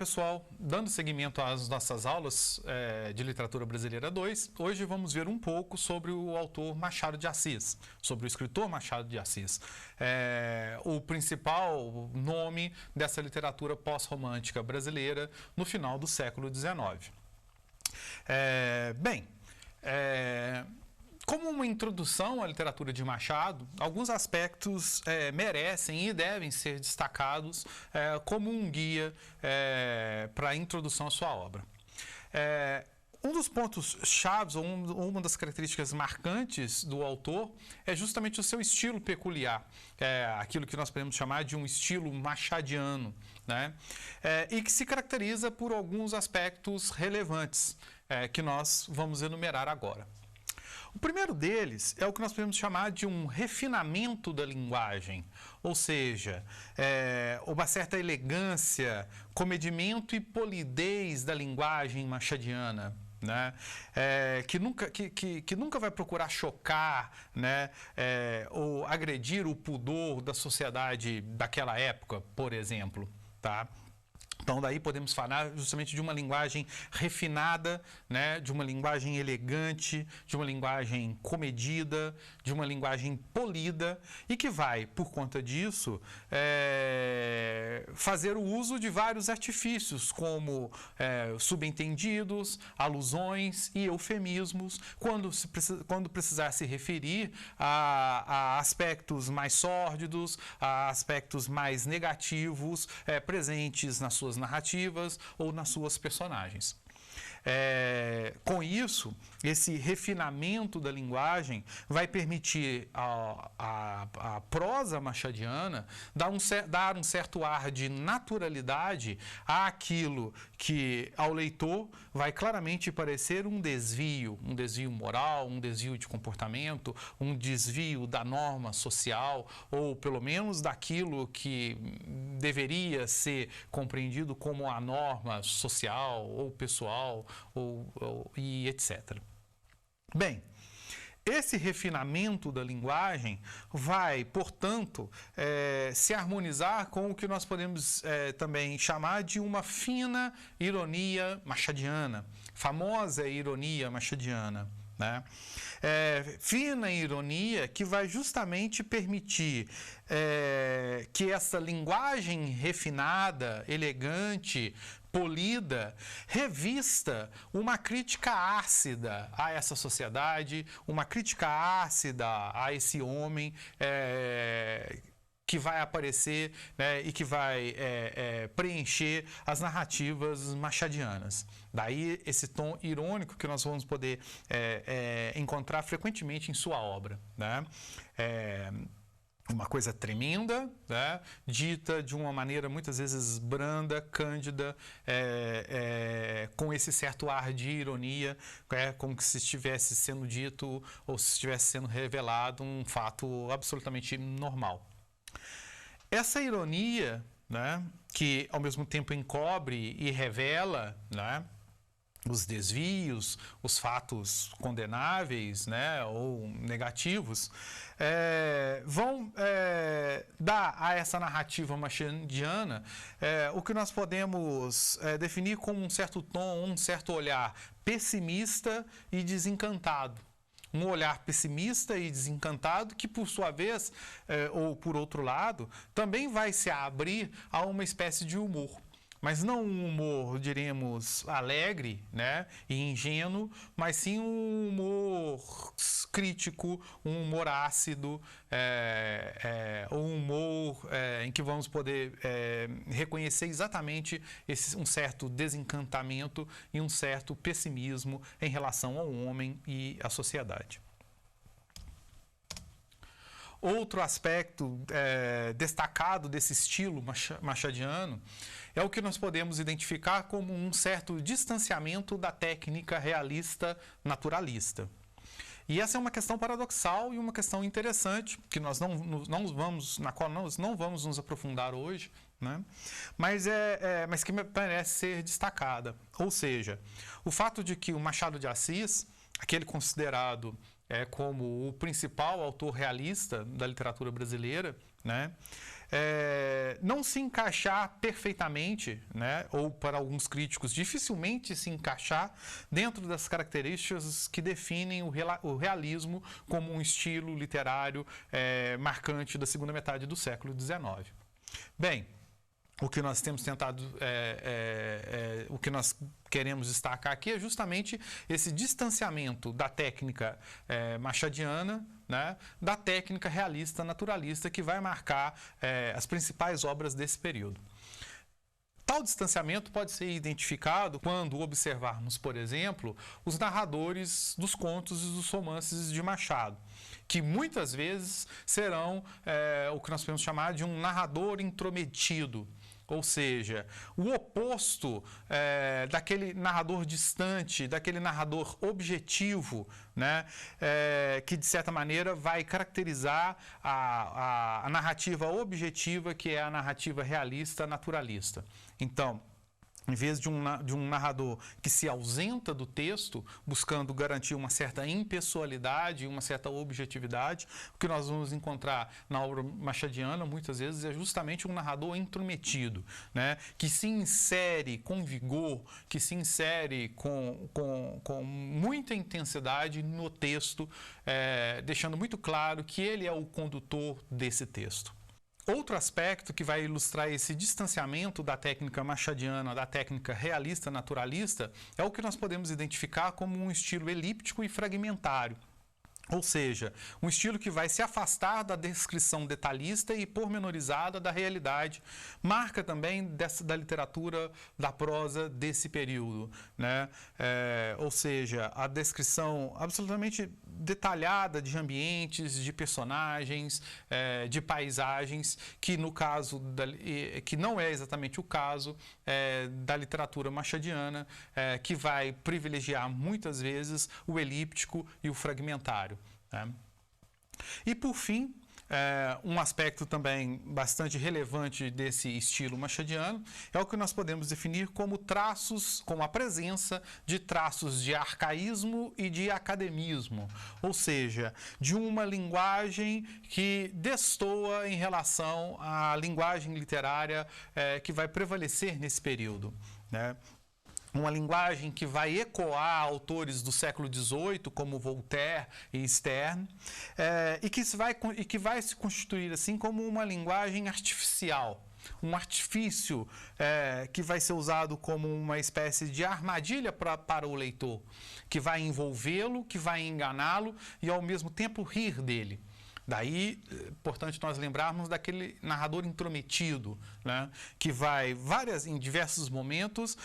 pessoal, dando seguimento às nossas aulas de Literatura Brasileira 2, hoje vamos ver um pouco sobre o autor Machado de Assis, sobre o escritor Machado de Assis, o principal nome dessa literatura pós-romântica brasileira no final do século XIX. Como uma introdução à literatura de Machado, alguns aspectos merecem e devem ser destacados como um guia para a introdução à sua obra. Um dos pontos chaves, ou uma das características marcantes do autor, é justamente o seu estilo peculiar, aquilo que nós podemos chamar de um estilo machadiano, né? E que se caracteriza por alguns aspectos relevantes, que nós vamos enumerar agora. O primeiro deles é o que nós podemos chamar de um refinamento da linguagem, ou seja, uma certa elegância, comedimento e polidez da linguagem machadiana, né? Que nunca vai procurar chocar, né? Ou agredir o pudor da sociedade daquela época, por exemplo, tá? Então, daí podemos falar justamente de uma linguagem refinada, né? De uma linguagem elegante, de uma linguagem comedida, de uma linguagem polida e que vai, por conta disso, fazer o uso de vários artifícios, como subentendidos, alusões e eufemismos, quando precisar se referir a aspectos mais sórdidos, a aspectos mais negativos presentes nas suas narrativas ou nas suas personagens. Com isso, esse refinamento da linguagem vai permitir à prosa machadiana dar um certo ar de naturalidade àquilo que ao leitor vai claramente parecer um desvio moral, um desvio de comportamento, um desvio da norma social, ou pelo menos daquilo que deveria ser compreendido como a norma social ou pessoal, e etc. Bem, esse refinamento da linguagem vai, portanto, se harmonizar com o que nós podemos também chamar de uma fina ironia machadiana, famosa ironia machadiana, né? Fina ironia que vai justamente permitir que essa linguagem refinada, elegante, polida, revista uma crítica ácida a essa sociedade, uma crítica ácida a esse homem que vai aparecer, né, e que vai preencher as narrativas machadianas. Daí esse tom irônico que nós vamos poder encontrar frequentemente em sua obra, né? Uma coisa tremenda, né? Dita de uma maneira muitas vezes branda, cândida, com esse certo ar de ironia, como se estivesse sendo dito ou se estivesse sendo revelado um fato absolutamente normal. Essa ironia, né, que ao mesmo tempo encobre e revela, né, os desvios, os fatos condenáveis, né, ou negativos, vão dar a essa narrativa machadiana o que nós podemos definir como um certo tom, um certo olhar pessimista e desencantado. Um olhar pessimista e desencantado que, por sua vez, ou por outro lado, também vai se abrir a uma espécie de humor. Mas não um humor, diremos, alegre, né, e ingênuo, mas sim um humor crítico, um humor ácido, um humor em que vamos poder reconhecer exatamente um certo desencantamento e um certo pessimismo em relação ao homem e à sociedade. Outro aspecto destacado desse estilo machadiano é o que nós podemos identificar como um certo distanciamento da técnica realista naturalista. E essa é uma questão paradoxal e uma questão interessante, que na qual nós não vamos nos aprofundar hoje, né? Mas que me parece ser destacada. Ou seja, o fato de que o Machado de Assis, aquele considerado é como o principal autor realista da literatura brasileira, né? Não se encaixar perfeitamente, né? Ou para alguns críticos dificilmente se encaixar dentro das características que definem o realismo como um estilo literário marcante da segunda metade do século XIX. Bem, o que nós temos tentado, o que nós queremos destacar aqui é justamente esse distanciamento da técnica machadiana, né, da técnica realista naturalista que vai marcar as principais obras desse período. Tal distanciamento pode ser identificado quando observarmos, por exemplo, os narradores dos contos e dos romances de Machado, que muitas vezes serão o que nós podemos chamar de um narrador intrometido. Ou seja, o oposto daquele narrador distante, daquele narrador objetivo, né, que de certa maneira vai caracterizar a narrativa objetiva, que é a narrativa realista, naturalista. Então, em vez de um narrador que se ausenta do texto, buscando garantir uma certa impessoalidade, uma certa objetividade, o que nós vamos encontrar na obra machadiana, muitas vezes, é justamente um narrador intrometido, né? Que se insere com vigor, que se insere com muita intensidade no texto, deixando muito claro que ele é o condutor desse texto. Outro aspecto que vai ilustrar esse distanciamento da técnica machadiana, da técnica realista naturalista, é o que nós podemos identificar como um estilo elíptico e fragmentário. Ou seja, um estilo que vai se afastar da descrição detalhista e pormenorizada da realidade, marca também da literatura da prosa desse período, né? Ou seja, a descrição absolutamente detalhada de ambientes, de personagens, de paisagens, que no caso, que não é exatamente o caso da literatura machadiana, que vai privilegiar muitas vezes o elíptico e o fragmentário. E por fim, um aspecto também bastante relevante desse estilo machadiano é o que nós podemos definir como traços, como a presença de traços de arcaísmo e de academismo, ou seja, de uma linguagem que destoa em relação à linguagem literária que vai prevalecer nesse período, né? Uma linguagem que vai ecoar autores do século XVIII, como Voltaire e Sterne, e que vai se constituir assim como uma linguagem artificial, um artifício que vai ser usado como uma espécie de armadilha para o leitor, que vai envolvê-lo, que vai enganá-lo e ao mesmo tempo rir dele. Daí, importante nós lembrarmos daquele narrador intrometido, né, que vai, em diversos momentos,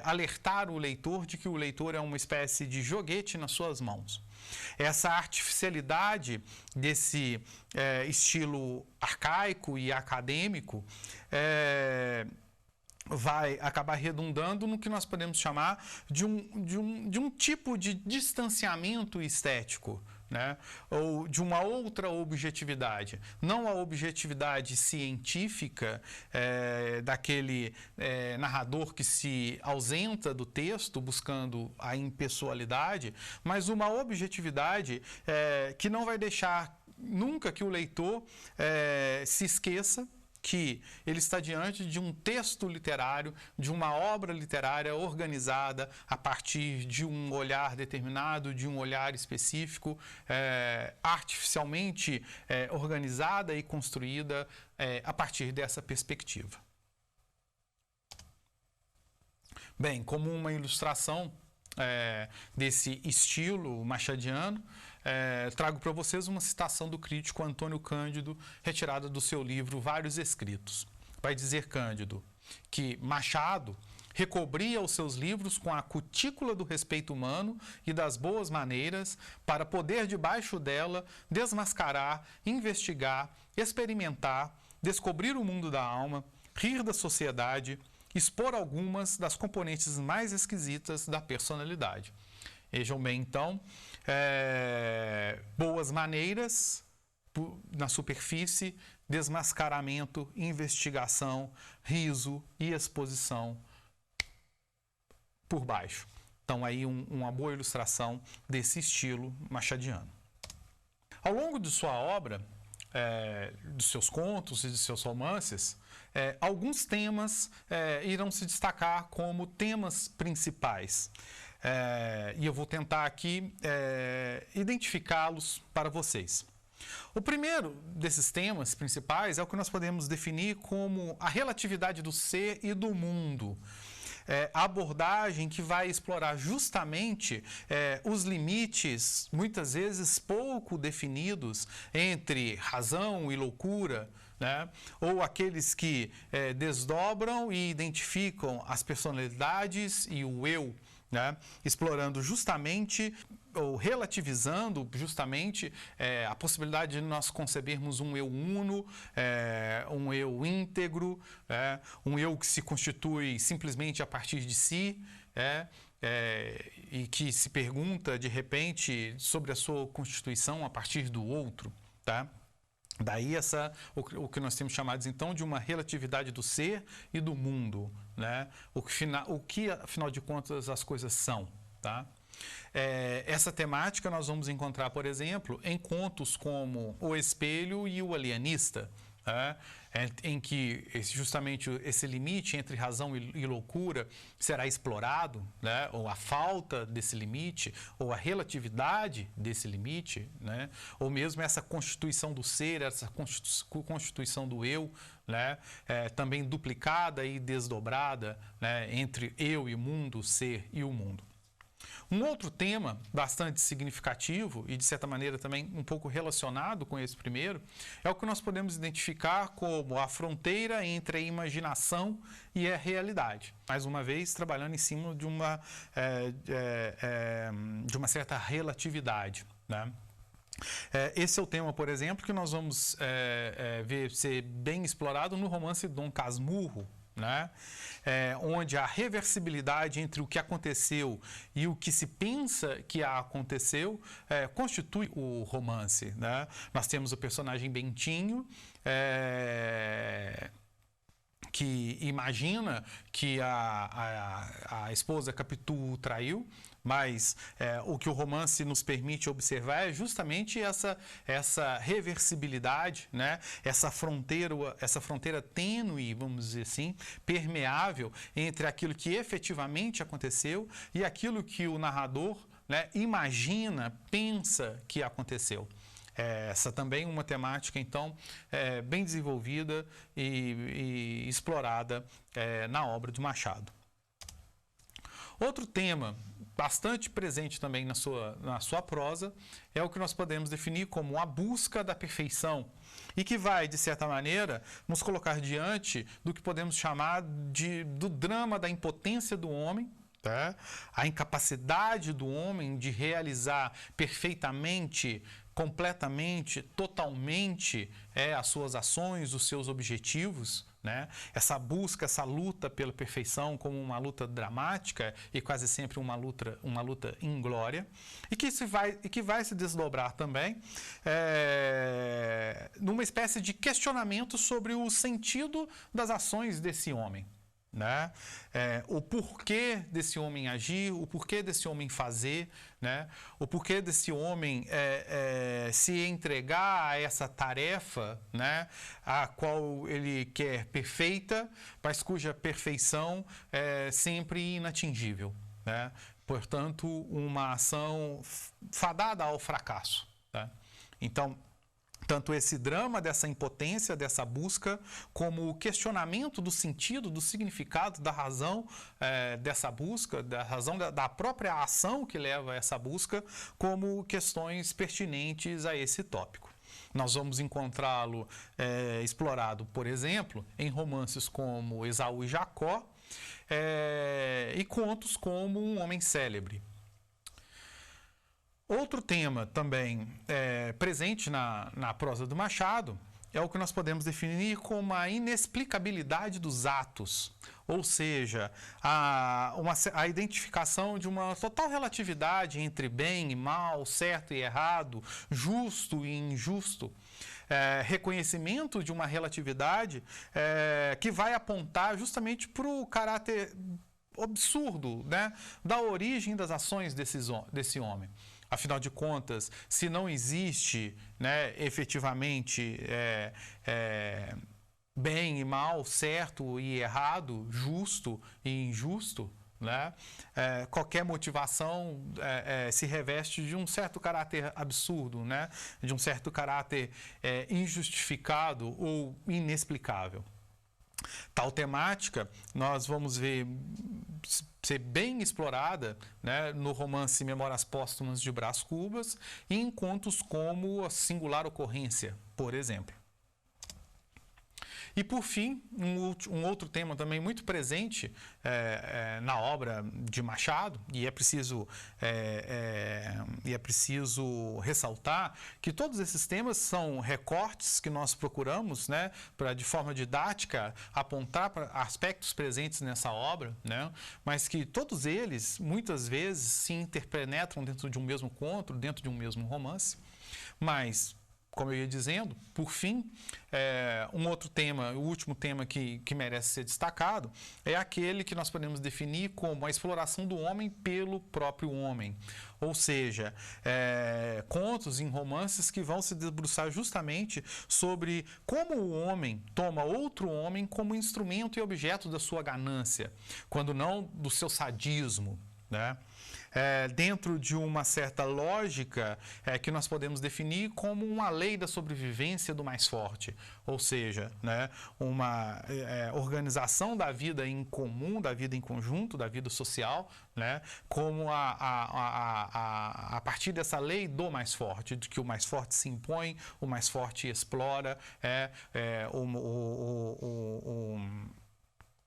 alertar o leitor de que o leitor é uma espécie de joguete nas suas mãos. Essa artificialidade desse estilo arcaico e acadêmico vai acabar redundando no que nós podemos chamar de um tipo de distanciamento estético, né? Ou de uma outra objetividade, não a objetividade científica daquele narrador que se ausenta do texto buscando a impessoalidade, mas uma objetividade que não vai deixar nunca que o leitor se esqueça que ele está diante de um texto literário, de uma obra literária organizada a partir de um olhar determinado, de um olhar específico, artificialmente organizada e construída a partir dessa perspectiva. Bem, como uma ilustração desse estilo machadiano, trago para vocês uma citação do crítico Antônio Cândido, retirada do seu livro Vários Escritos. Vai dizer Cândido que Machado recobria os seus livros com a cutícula do respeito humano e das boas maneiras para poder, debaixo dela, desmascarar, investigar, experimentar, descobrir o mundo da alma, rir da sociedade, expor algumas das componentes mais esquisitas da personalidade. Vejam bem, então, boas maneiras na superfície, desmascaramento, investigação, riso e exposição por baixo. Então, aí uma boa ilustração desse estilo machadiano. Ao longo de sua obra, dos seus contos e de seus romances, alguns temas irão se destacar como temas principais. E eu vou tentar aqui identificá-los para vocês. O primeiro desses temas principais é o que nós podemos definir como a relatividade do ser e do mundo. A abordagem que vai explorar justamente os limites, muitas vezes pouco definidos, entre razão e loucura, né? Ou aqueles que desdobram e identificam as personalidades e o eu, né? Explorando justamente ou relativizando justamente a possibilidade de nós concebermos um eu uno, um eu íntegro, um eu que se constitui simplesmente a partir de si, e que se pergunta de repente sobre a sua constituição a partir do outro, tá? Daí o que nós temos chamados então de uma relatividade do ser e do mundo, né? O que afinal de contas as coisas são, tá? Essa temática nós vamos encontrar, por exemplo, em contos como O Espelho e O Alienista, em que justamente esse limite entre razão e loucura será explorado, né? Ou a falta desse limite, ou a relatividade desse limite, né? Ou mesmo essa constituição do ser, essa constituição do eu, né? Também duplicada e desdobrada, né? Entre eu e o mundo, o ser e o mundo. Um outro tema bastante significativo e, de certa maneira, também um pouco relacionado com esse primeiro, é o que nós podemos identificar como a fronteira entre a imaginação e a realidade. Mais uma vez, trabalhando em cima de uma certa relatividade, né? Esse é o tema, por exemplo, que nós vamos ver ser bem explorado no romance Dom Casmurro, né? Onde a reversibilidade entre o que aconteceu e o que se pensa que aconteceu constitui o romance, né? Nós temos o personagem Bentinho, que imagina que a esposa Capitu o traiu, mas o que o romance nos permite observar é justamente essa reversibilidade, né? Essa fronteira tênue, vamos dizer assim, permeável entre aquilo que efetivamente aconteceu e aquilo que o narrador, né, imagina, pensa que aconteceu. Essa também é uma temática, então, bem desenvolvida e explorada na obra de Machado. Outro tema bastante presente também na sua prosa é o que nós podemos definir como a busca da perfeição e que vai, de certa maneira, nos colocar diante do que podemos chamar do drama da impotência do homem, tá? A incapacidade do homem de realizar perfeitamente, completamente, totalmente as suas ações, os seus objetivos, né? Essa busca, essa luta pela perfeição como uma luta dramática e quase sempre uma luta inglória, e que vai se desdobrar também numa espécie de questionamento sobre o sentido das ações desse homem, né? O porquê desse homem agir, o porquê desse homem fazer, né? O porquê desse homem se entregar a essa tarefa, né? A qual ele quer perfeita, mas cuja perfeição é sempre inatingível, né? Portanto, uma ação fadada ao fracasso, tá? Então, tanto esse drama dessa impotência, dessa busca, como o questionamento do sentido, do significado, da razão dessa busca, da razão da própria ação que leva a essa busca, como questões pertinentes a esse tópico. Nós vamos encontrá-lo explorado, por exemplo, em romances como Esaú e Jacó, e contos como Um Homem Célebre. Outro tema também presente na prosa do Machado é o que nós podemos definir como a inexplicabilidade dos atos, ou seja, a identificação de uma total relatividade entre bem e mal, certo e errado, justo e injusto. Reconhecimento de uma relatividade que vai apontar justamente para o caráter absurdo, né, da origem das ações desse homem. Afinal de contas, se não existe, né, efetivamente bem e mal, certo e errado, justo e injusto, né? Qualquer motivação se reveste de um certo caráter absurdo, né? De um certo caráter injustificado ou inexplicável. Tal temática nós vamos ver ser bem explorada, né, no romance Memórias Póstumas de Brás Cubas e em contos como A Singular Ocorrência, por exemplo. E, por fim, um outro tema também muito presente na obra de Machado, e é preciso ressaltar que todos esses temas são recortes que nós procuramos, né, para, de forma didática, apontar para aspectos presentes nessa obra, né, mas que todos eles, muitas vezes, se interpenetram dentro de um mesmo conto, dentro de um mesmo romance, mas... Como eu ia dizendo, por fim, um outro tema, o último tema que merece ser destacado, é aquele que nós podemos definir como a exploração do homem pelo próprio homem. Ou seja, contos em romances que vão se debruçar justamente sobre como o homem toma outro homem como instrumento e objeto da sua ganância, quando não do seu sadismo, né? Dentro de uma certa lógica que nós podemos definir como uma lei da sobrevivência do mais forte, ou seja, né, uma organização da vida em comum, da vida em conjunto, da vida social, né, como a partir dessa lei do mais forte, de que o mais forte se impõe, o mais forte explora,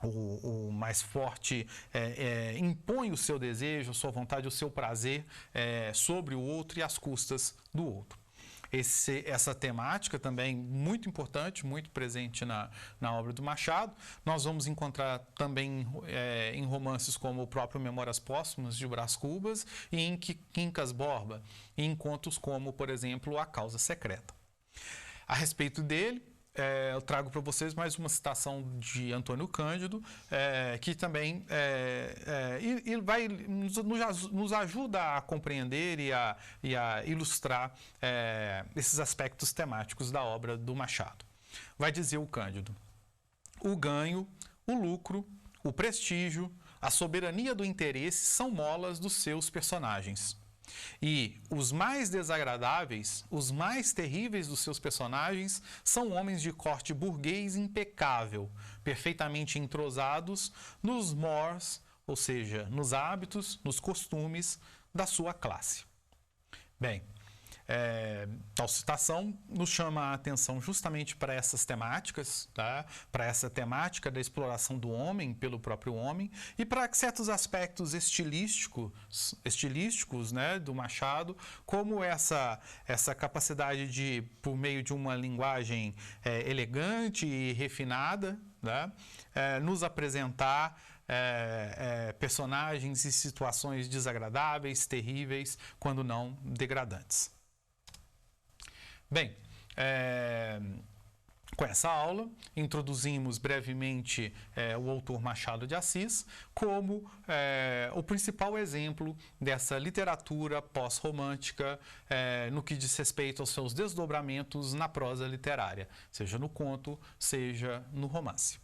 o mais forte impõe o seu desejo, a sua vontade, o seu prazer sobre o outro e às custas do outro. Essa temática também muito importante, muito presente na obra do Machado. Nós vamos encontrar também em romances como o próprio Memórias Póstumas de Brás Cubas e em Quincas Borba, e em contos como, por exemplo, A Causa Secreta. A respeito dele, eu trago para vocês mais uma citação de Antônio Cândido, que também vai nos ajuda a compreender e a ilustrar esses aspectos temáticos da obra do Machado. Vai dizer o Cândido: o ganho, o lucro, o prestígio, a soberania do interesse são molas dos seus personagens. E os mais desagradáveis, os mais terríveis dos seus personagens são homens de corte burguês impecável, perfeitamente entrosados nos mores, ou seja, nos hábitos, nos costumes da sua classe. Bem, tal citação nos chama a atenção justamente para essas temáticas, tá? Para essa temática da exploração do homem pelo próprio homem e para certos aspectos estilísticos, né, do Machado, como essa capacidade de, por meio de uma linguagem elegante e refinada, né, nos apresentar personagens e situações desagradáveis, terríveis, quando não degradantes. Bem, com essa aula, introduzimos brevemente o autor Machado de Assis como o principal exemplo dessa literatura pós-romântica no que diz respeito aos seus desdobramentos na prosa literária, seja no conto, seja no romance.